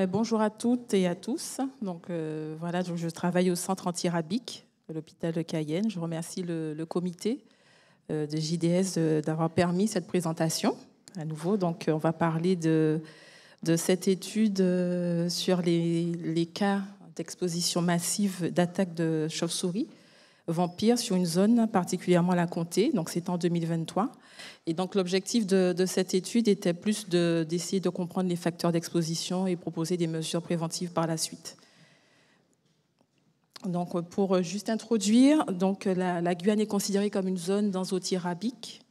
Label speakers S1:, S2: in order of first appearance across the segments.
S1: Bonjour à toutes et à tous. Voilà, je travaille au centre antirabique de l'hôpital de Cayenne. Je remercie le comité de JDS d'avoir permis cette présentation à nouveau. Donc, on va parler de cette étude sur les cas d'exposition massive d'attaques de chauves-souris vampires sur une zone particulièrement la Comté. Donc, c'est en 2023. Et donc, l'objectif de cette étude était plus d'essayer de comprendre les facteurs d'exposition et proposer des mesures préventives par la suite. Donc, pour juste introduire, donc, la Guyane est considérée comme une zone d'enzothyrabique,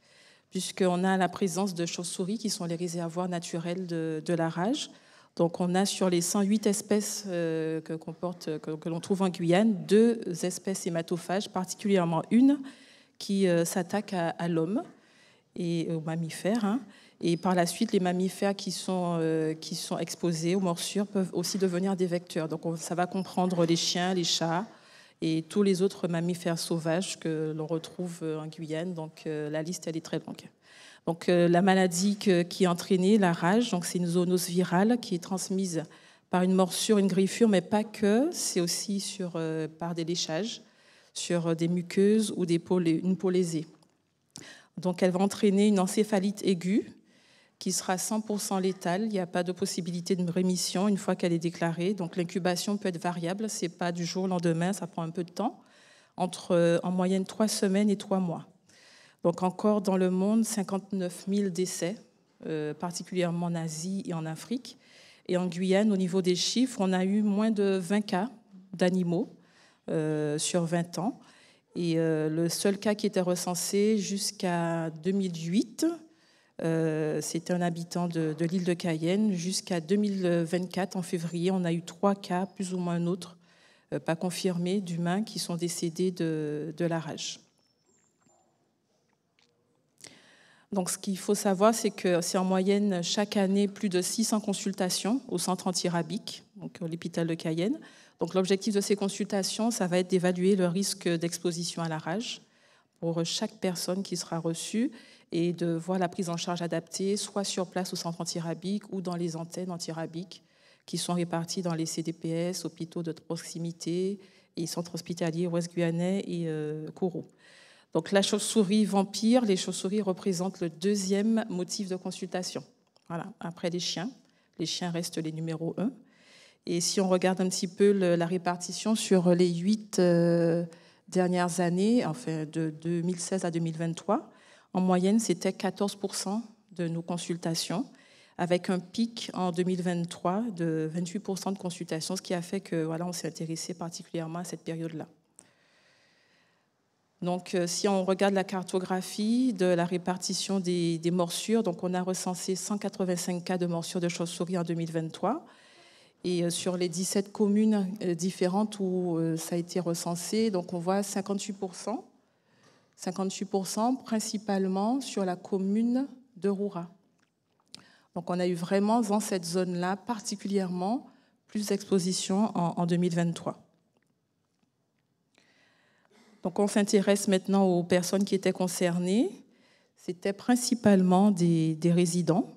S1: puisqu'on a la présence de chauves-souris qui sont les réservoirs naturels de la rage. Donc, on a sur les 108 espèces que l'on trouve en Guyane, 2 espèces hématophages, particulièrement une qui s'attaque à l'homme et aux mammifères. Et par la suite, les mammifères qui sont exposés aux morsures peuvent aussi devenir des vecteurs. Donc, ça va comprendre les chiens, les chats et tous les autres mammifères sauvages que l'on retrouve en Guyane. Donc, la liste, elle est très longue. Donc, la maladie qui est entraînée, la rage, donc c'est une zoonose virale qui est transmise par une morsure, une griffure, mais pas que. C'est aussi par des léchages, sur des muqueuses ou une peau lésée. Donc, elle va entraîner une encéphalite aiguë qui sera 100% létale. Il n'y a pas de possibilité de rémission une fois qu'elle est déclarée. Donc, l'incubation peut être variable. Ce n'est pas du jour au lendemain, ça prend un peu de temps, entre en moyenne 3 semaines et 3 mois. Donc, encore dans le monde, 59 000 décès, particulièrement en Asie et en Afrique. Et en Guyane, au niveau des chiffres, on a eu moins de 20 cas d'animaux sur 20 ans. Et le seul cas qui était recensé jusqu'à 2008, c'était un habitant de l'île de Cayenne. Jusqu'à 2024, en février, on a eu 3 cas, plus ou moins autres, pas confirmés, d'humains qui sont décédés de la rage. Donc, ce qu'il faut savoir, c'est que c'est en moyenne chaque année plus de 600 consultations au centre antirabique, donc à l'hôpital de Cayenne. Donc, l'objectif de ces consultations, ça va être d'évaluer le risque d'exposition à la rage pour chaque personne qui sera reçue et de voir la prise en charge adaptée, soit sur place au centre antirabique ou dans les antennes antirabiques qui sont réparties dans les CDPS, hôpitaux de proximité et centres hospitaliers ouest guyanais et Kourou. Donc, la chauve-souris vampire, les chauves-souris représentent le 2e motif de consultation. Voilà, après les chiens. Les chiens restent les numéros 1. Et si on regarde un petit peu la répartition sur les 8 dernières années, enfin de 2016 à 2023, en moyenne, c'était 14% de nos consultations, avec un pic en 2023 de 28% de consultations, ce qui a fait que voilà, on s'est intéressé particulièrement à cette période-là. Donc, si on regarde la cartographie de la répartition des morsures, donc on a recensé 185 cas de morsures de chauve-souris en 2023. Et sur les 17 communes différentes où ça a été recensé, donc on voit 58%, principalement sur la commune de Roura. Donc, on a eu vraiment dans cette zone-là particulièrement plus d'expositions en 2023. Donc, on s'intéresse maintenant aux personnes qui étaient concernées. C'était principalement des résidents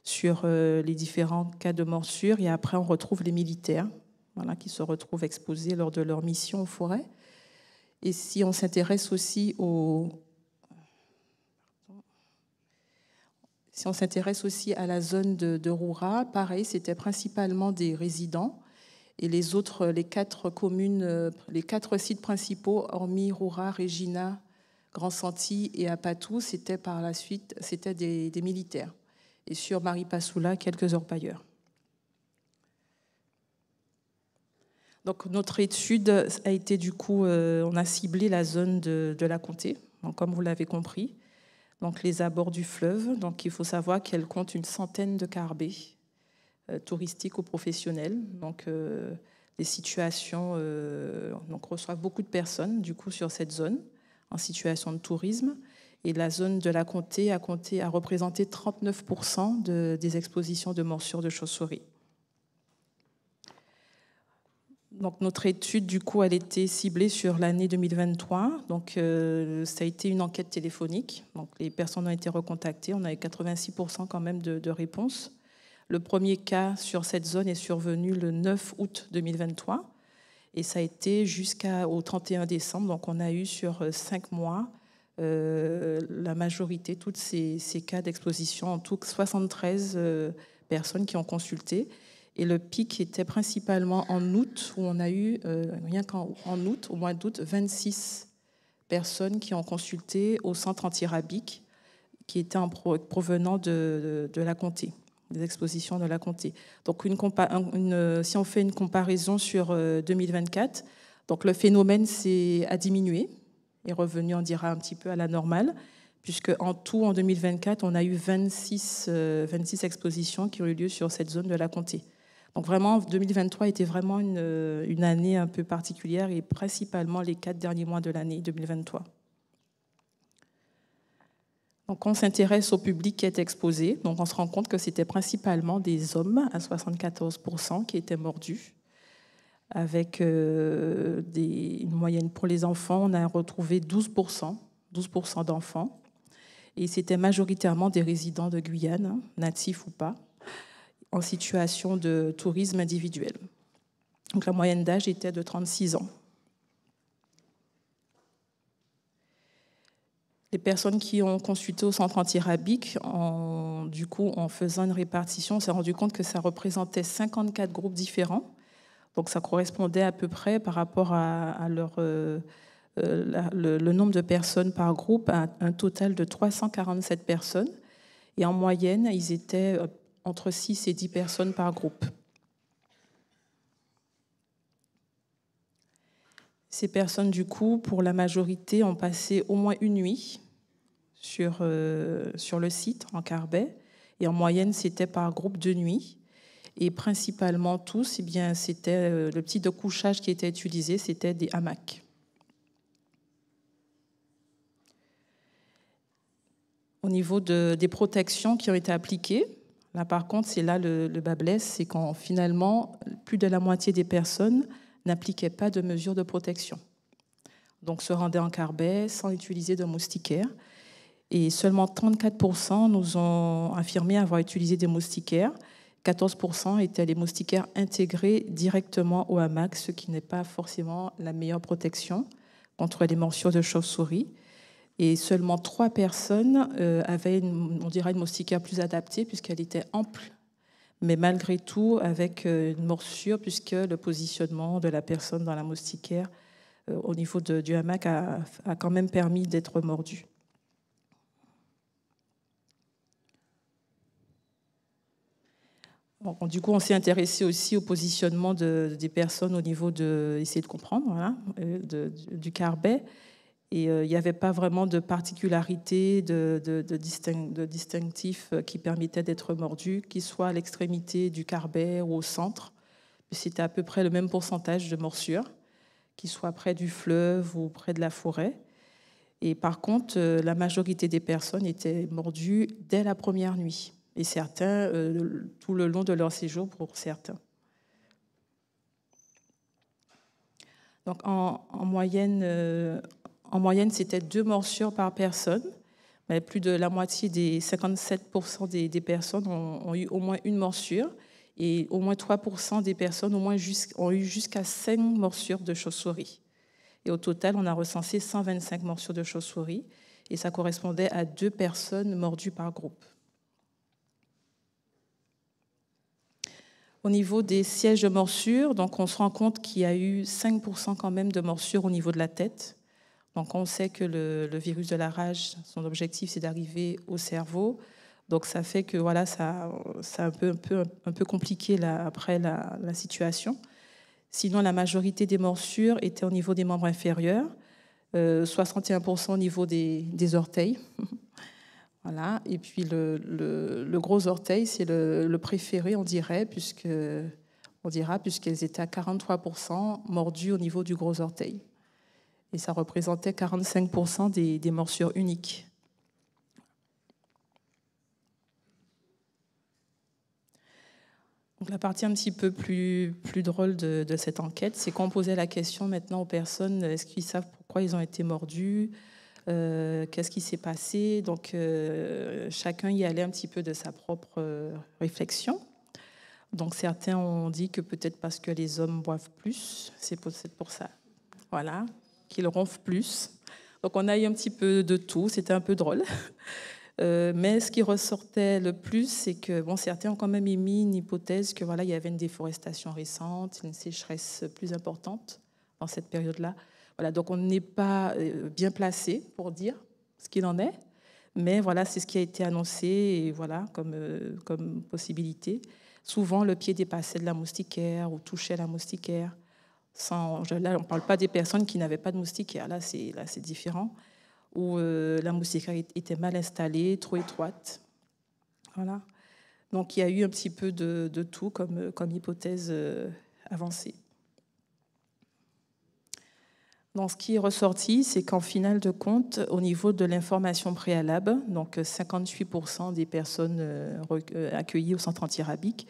S1: sur les différents cas de morsure. Et après, on retrouve les militaires qui se retrouvent exposés lors de leur mission aux forêts. Et si on s'intéresse aussi à la zone de Roura, pareil, c'était principalement des résidents. Et les 4 communes, les 4 sites principaux, hormis Roura, Regina, Grand-Santi et Apatou, c'était par la suite des militaires. Et sur Maripasoula, quelques orpailleurs. Donc, notre étude a été du coup, on a ciblé la zone de la Comté, donc, comme vous l'avez compris, donc les abords du fleuve. Donc, il faut savoir qu'elle compte une centaine de carbets touristiques ou professionnels. Donc, les situations reçoivent beaucoup de personnes du coup sur cette zone en situation de tourisme. Et la zone de la Comté a représenté 39% des expositions de morsures de chauve-souris. Donc, notre étude, du coup, elle était ciblée sur l'année 2023. Donc, ça a été une enquête téléphonique. Donc, les personnes ont été recontactées. On a eu 86% quand même de réponses. Le premier cas sur cette zone est survenu le 9 août 2023 et ça a été jusqu'au 31 décembre. Donc on a eu sur 5 mois la majorité, tous ces cas d'exposition, en tout 73 personnes qui ont consulté. Et le pic était principalement en août, où on a eu, rien qu'en août, au mois d'août, 26 personnes qui ont consulté au centre antirabique, qui était provenant de la Comté, des expositions de la Comté. Donc, si on fait une comparaison sur 2024, donc le phénomène a diminué, est revenu, on dira, un petit peu à la normale, puisque en tout, en 2024, on a eu 26 expositions qui ont eu lieu sur cette zone de la Comté. Donc vraiment, 2023 était vraiment une année un peu particulière et principalement les 4 derniers mois de l'année 2023. Donc on s'intéresse au public qui est exposé. Donc on se rend compte que c'était principalement des hommes à 74% qui étaient mordus. Avec une moyenne pour les enfants, on a retrouvé 12% d'enfants. Et c'était majoritairement des résidents de Guyane, natifs ou pas, en situation de tourisme individuel. Donc la moyenne d'âge était de 36 ans. Les personnes qui ont consulté au centre antirabique, du coup, en faisant une répartition, on s'est rendu compte que ça représentait 54 groupes différents. Donc ça correspondait à peu près par rapport à le nombre de personnes par groupe à un total de 347 personnes. Et en moyenne, ils étaient entre 6 et 10 personnes par groupe. Ces personnes, du coup, pour la majorité, ont passé au moins une nuit sur le site, en Carbet. Et en moyenne, c'était par groupe de nuit. Et principalement tous, eh bien, c'était le type de couchage qui était utilisé, c'était des hamacs. Au niveau des protections qui ont été appliquées, là par contre, c'est là le bas blesse, c'est quand finalement, plus de la moitié des personnes n'appliquaient pas de mesures de protection. Donc se rendaient en Carbet sans utiliser de moustiquaires. Et seulement 34% nous ont affirmé avoir utilisé des moustiquaires. 14% étaient les moustiquaires intégrés directement au hamac, ce qui n'est pas forcément la meilleure protection contre les morsures de chauve-souris. Et seulement 3 personnes avaient, on dirait, une moustiquaire plus adaptée puisqu'elle était ample, mais malgré tout avec une morsure puisque le positionnement de la personne dans la moustiquaire au niveau du hamac a quand même permis d'être mordu. Bon, du coup, on s'est intéressé aussi au positionnement des personnes au niveau essayer de comprendre, voilà, du Carbet. Et il n'y avait pas vraiment de particularité, de distinctif qui permettait d'être mordu, qu'il soit à l'extrémité du Carbet ou au centre. C'était à peu près le même pourcentage de morsures, qu'il soit près du fleuve ou près de la forêt. Et par contre, la majorité des personnes étaient mordues dès la première nuit. Et certains, tout le long de leur séjour pour certains. Donc en moyenne, c'était 2 morsures par personne. Mais plus de la moitié, 57% des personnes ont eu au moins une morsure. Et au moins 3% des personnes ont eu jusqu'à 5 morsures de chauve-souris. Et au total, on a recensé 125 morsures de chauve-souris. Et ça correspondait à 2 personnes mordues par groupe. Au niveau des sièges de morsure, donc on se rend compte qu'il y a eu 5% quand même de morsures au niveau de la tête. Donc on sait que le virus de la rage, son objectif, c'est d'arriver au cerveau. Donc ça fait que voilà, ça a un peu compliqué après la situation. Sinon, la majorité des morsures étaient au niveau des membres inférieurs, 61% au niveau des orteils. Voilà. Et puis le gros orteil, c'est le préféré, on dira, puisqu'elles étaient à 43% mordues au niveau du gros orteil. Et ça représentait 45% des morsures uniques. Donc la partie un petit peu plus drôle de cette enquête, c'est qu'on posait la question maintenant aux personnes, est-ce qu'ils savent pourquoi ils ont été mordus, qu'est-ce qui s'est passé. Donc chacun y allait un petit peu de sa propre réflexion. Donc certains ont dit que peut-être parce que les hommes boivent plus, c'est peut-être pour ça. Voilà, qu'ils ronflent plus. Donc on a eu un petit peu de tout, c'était un peu drôle. Mais ce qui ressortait le plus, c'est que bon, certains ont quand même émis une hypothèse que voilà, il y avait une déforestation récente, une sécheresse plus importante dans cette période-là. Voilà, donc on n'est pas bien placé pour dire ce qu'il en est, mais voilà, c'est ce qui a été annoncé et voilà comme possibilité. Souvent, le pied dépassait de la moustiquaire ou touchait la moustiquaire. Là, on ne parle pas des personnes qui n'avaient pas de moustiquaire. Là, c'est différent. Où la moustiquaire était mal installée, trop étroite. Voilà. Donc, il y a eu un petit peu de tout comme hypothèse avancée. Donc, ce qui est ressorti, c'est qu'en finale de compte, au niveau de l'information préalable, donc 58% des personnes accueillies au centre antirabique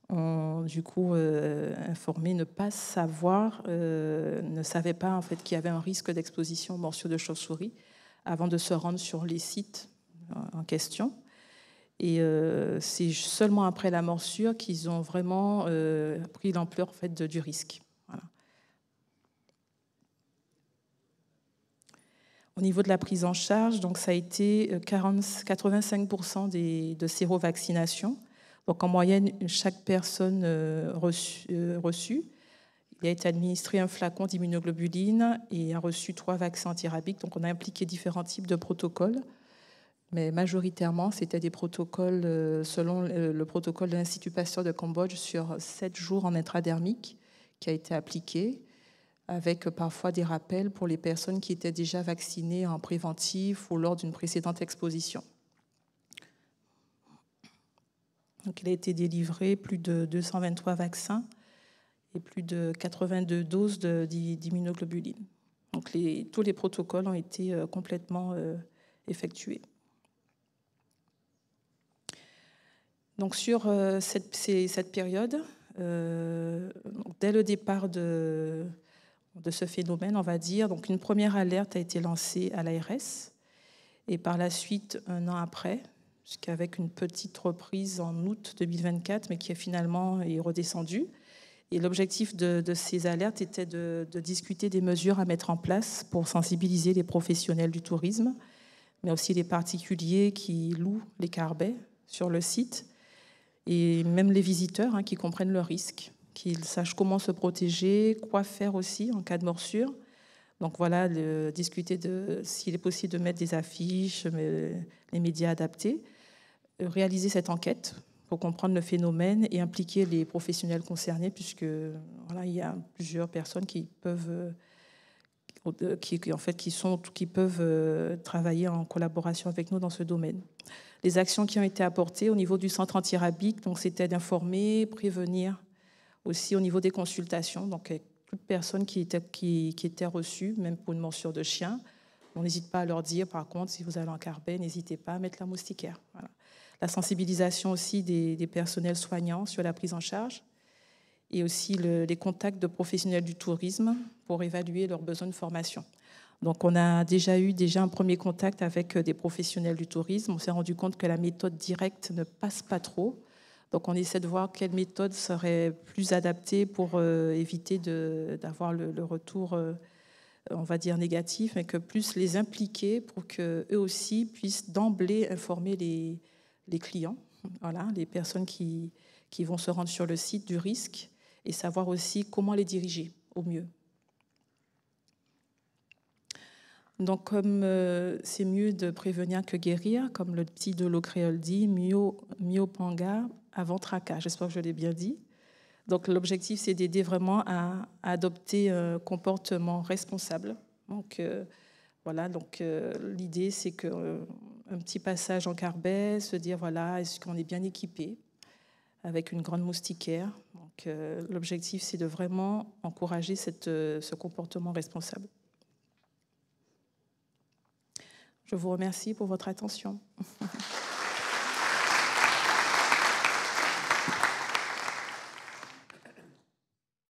S1: ont du coup informé ne pas savoir, ne savaient pas en fait qu'il y avait un risque d'exposition aux morsures de chauve-souris avant de se rendre sur les sites en question. Et c'est seulement après la morsure qu'ils ont vraiment pris l'ampleur en fait, du risque. Voilà. Au niveau de la prise en charge, donc ça a été 85% de sérovaccination. Donc en moyenne, chaque personne reçue, il a été administré un flacon d'immunoglobuline et a reçu 3 vaccins antirabiques. Donc on a impliqué différents types de protocoles, mais majoritairement c'était des protocoles selon le protocole de l'Institut Pasteur de Cambodge sur 7 jours en intradermique qui a été appliqué, avec parfois des rappels pour les personnes qui étaient déjà vaccinées en préventif ou lors d'une précédente exposition. Donc, il a été délivré plus de 223 vaccins et plus de 82 doses d'immunoglobuline. Donc, tous les protocoles ont été complètement effectués. Donc, sur cette période, dès le départ de ce phénomène, on va dire, donc une première alerte a été lancée à l'ARS et par la suite, un an après, jusqu'avec une petite reprise en août 2024, mais qui est finalement redescendue. Et l'objectif de ces alertes était de discuter des mesures à mettre en place pour sensibiliser les professionnels du tourisme, mais aussi les particuliers qui louent les carbets sur le site, et même les visiteurs qui comprennent le risque, qu'ils sachent comment se protéger, quoi faire aussi en cas de morsure. Donc voilà, discuter de s'il est possible de mettre des affiches, les médias adaptés, réaliser cette enquête pour comprendre le phénomène et impliquer les professionnels concernés, puisque voilà, il y a plusieurs personnes qui peuvent, qui peuvent travailler en collaboration avec nous dans ce domaine. Les actions qui ont été apportées au niveau du centre antirabique, donc c'était d'informer, prévenir, aussi au niveau des consultations, donc toute personne qui était reçue, même pour une morsure de chien, on n'hésite pas à leur dire, par contre, si vous allez en carbet, n'hésitez pas à mettre la moustiquaire. Voilà. La sensibilisation aussi des personnels soignants sur la prise en charge et aussi les contacts de professionnels du tourisme pour évaluer leurs besoins de formation. Donc, on a déjà eu un premier contact avec des professionnels du tourisme. On s'est rendu compte que la méthode directe ne passe pas trop. Donc, on essaie de voir quelle méthode serait plus adaptée pour éviter d'avoir le retour, on va dire, négatif, mais que plus les impliquer pour qu'eux aussi puissent d'emblée informer les clients, voilà, les personnes qui vont se rendre sur le site du risque et savoir aussi comment les diriger au mieux. Donc, comme c'est mieux de prévenir que guérir, comme le petit Dolo créole dit, mio panga avant tracas. J'espère que je l'ai bien dit. Donc, l'objectif, c'est d'aider vraiment à adopter un comportement responsable. Donc, voilà. Donc, l'idée, c'est que un petit passage en carbet, se dire voilà, est-ce qu'on est bien équipé avec une grande moustiquaire. Donc, l'objectif, c'est de vraiment encourager ce comportement responsable. Je vous remercie pour votre attention.